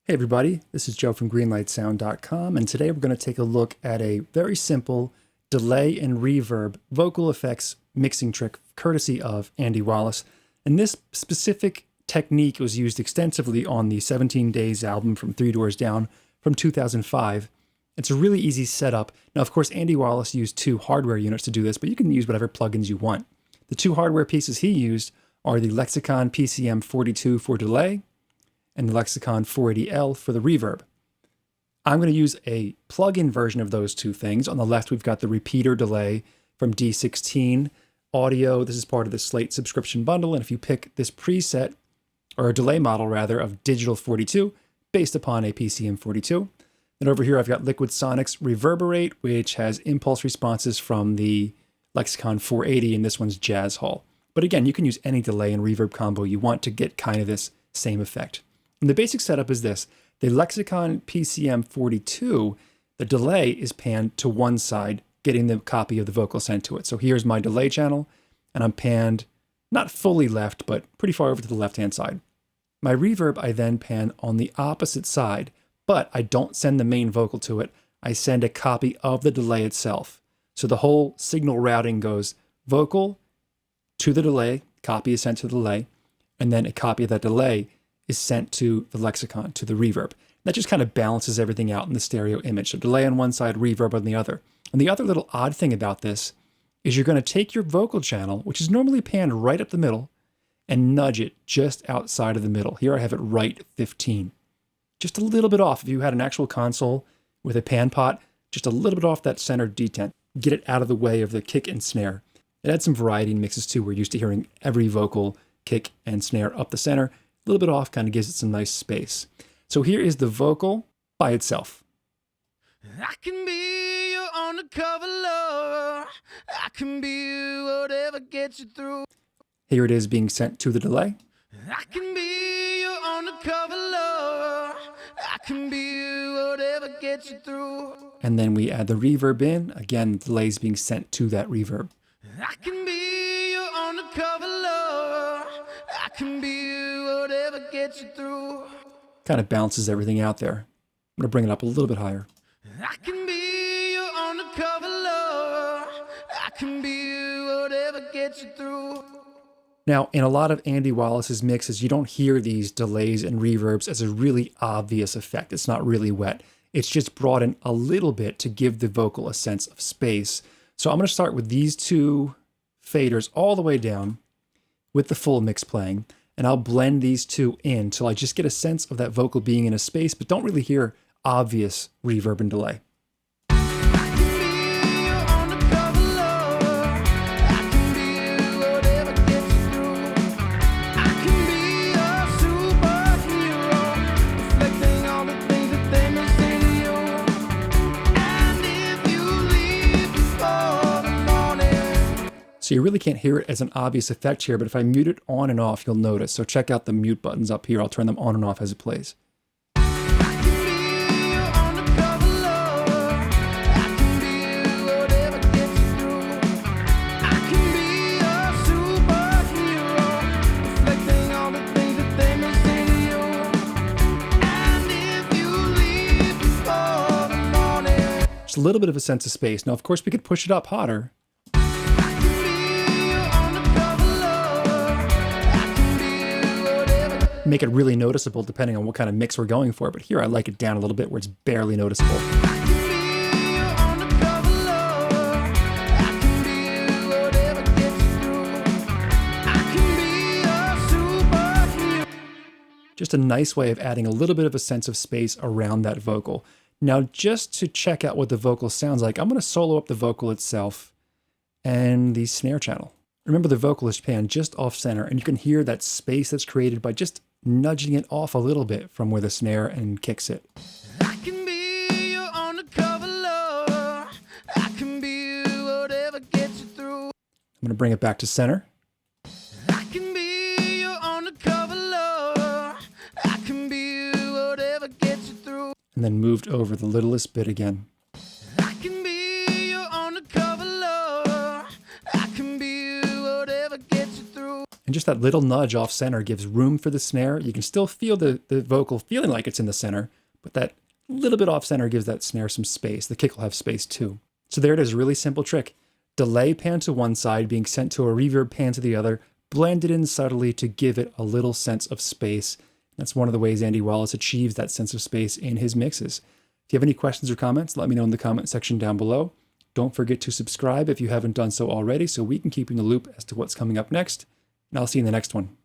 Hey everybody, this is Joe from greenlightsound.com, and today we're going to take a look at a very simple delay and reverb vocal effects mixing trick courtesy of Andy Wallace. And this specific technique was used extensively on the 17 Days album from Three Doors Down from 2005. It's a really easy setup. Now, of course, Andy Wallace used two hardware units to do this, but you can use whatever plugins you want. The two hardware pieces he used are the Lexicon PCM42 for delay and the Lexicon 480L for the reverb. I'm going to use a plug-in version of those two things. On the left, we've got the repeater delay from D16 Audio. This is part of the Slate subscription bundle, and if you pick this preset, or a delay model rather, of Digital 42, based upon a PCM 42. Then over here, I've got Liquid Sonics Reverberate, which has impulse responses from the Lexicon 480, and this one's Jazz Hall. But again, you can use any delay and reverb combo you want to get kind of this same effect. And the basic setup is this. The Lexicon PCM42, the delay is panned to one side, getting the copy of the vocal sent to it. So here's my delay channel, and I'm panned not fully left, but pretty far over to the left-hand side. My reverb I then pan on the opposite side, but I don't send the main vocal to it. I send a copy of the delay itself. So the whole signal routing goes vocal to the delay, copy is sent to the delay, and then a copy of that delay is sent to the Lexicon, to the reverb. That just kind of balances everything out in the stereo image. So delay on one side, reverb on the other. And the other little odd thing about this is you're going to take your vocal channel, which is normally panned right up the middle, and nudge it just outside of the middle. Here I have it right 15. Just a little bit off. If you had an actual console with a pan pot, just a little bit off that center detent. Get it out of the way of the kick and snare. It adds some variety in mixes too. We're used to hearing every vocal kick and snare up the center. A little bit off kind of gives it some nice space. So here is the vocal by itself. I can be your undercover lover. I can be whatever gets you through. Here it is being sent to the delay. I can be your undercover lover. I can be whatever gets you through. And then we add the reverb in. Again, the delay is being sent to that reverb. I can be your undercover lover. I can be whatever gets you through. Kind of balances everything out there. I'm going to bring it up a little bit higher. I can be your undercover lover. I can be whatever gets you through. Now, in a lot of Andy Wallace's mixes, you don't hear these delays and reverbs as a really obvious effect. It's not really wet. It's just brought in a little bit to give the vocal a sense of space. So I'm going to start with these two faders all the way down with the full mix playing, and I'll blend these two in till I just get a sense of that vocal being in a space, but don't really hear obvious reverb and delay. So you really can't hear it as an obvious effect here, but if I mute it on and off, you'll notice. So check out the mute buttons up here. I'll turn them on and off as it plays. Just a little bit of a sense of space. Now, of course, we could push it up hotter. Make it really noticeable depending on what kind of mix we're going for, but here I like it down a little bit where it's barely noticeable. Just a nice way of adding a little bit of a sense of space around that vocal. Now, just to check out what the vocal sounds like, I'm going to solo up the vocal itself and the snare channel. Remember, the vocal is panned just off center, and you can hear that space that's created by just nudging it off a little bit from where the snare and kicks it. I can be your undercover lover. I can be whatever gets you through. I'm going to bring it back to center. I can be your undercover lover. I can be whatever gets you through. And then moved over the littlest bit again. I can be your undercover lover. I can be whatever gets you through. And just that little nudge off center gives room for the snare. You can still feel the vocal feeling like it's in the center, but that little bit off center gives that snare some space. The kick will have space too. So there it is, really simple trick. Delay pan to one side being sent to a reverb pan to the other, blended in subtly to give it a little sense of space. That's one of the ways Andy Wallace achieves that sense of space in his mixes. If you have any questions or comments, let me know in the comment section down below. Don't forget to subscribe if you haven't done so already so we can keep you in the loop as to what's coming up next. And I'll see you in the next one.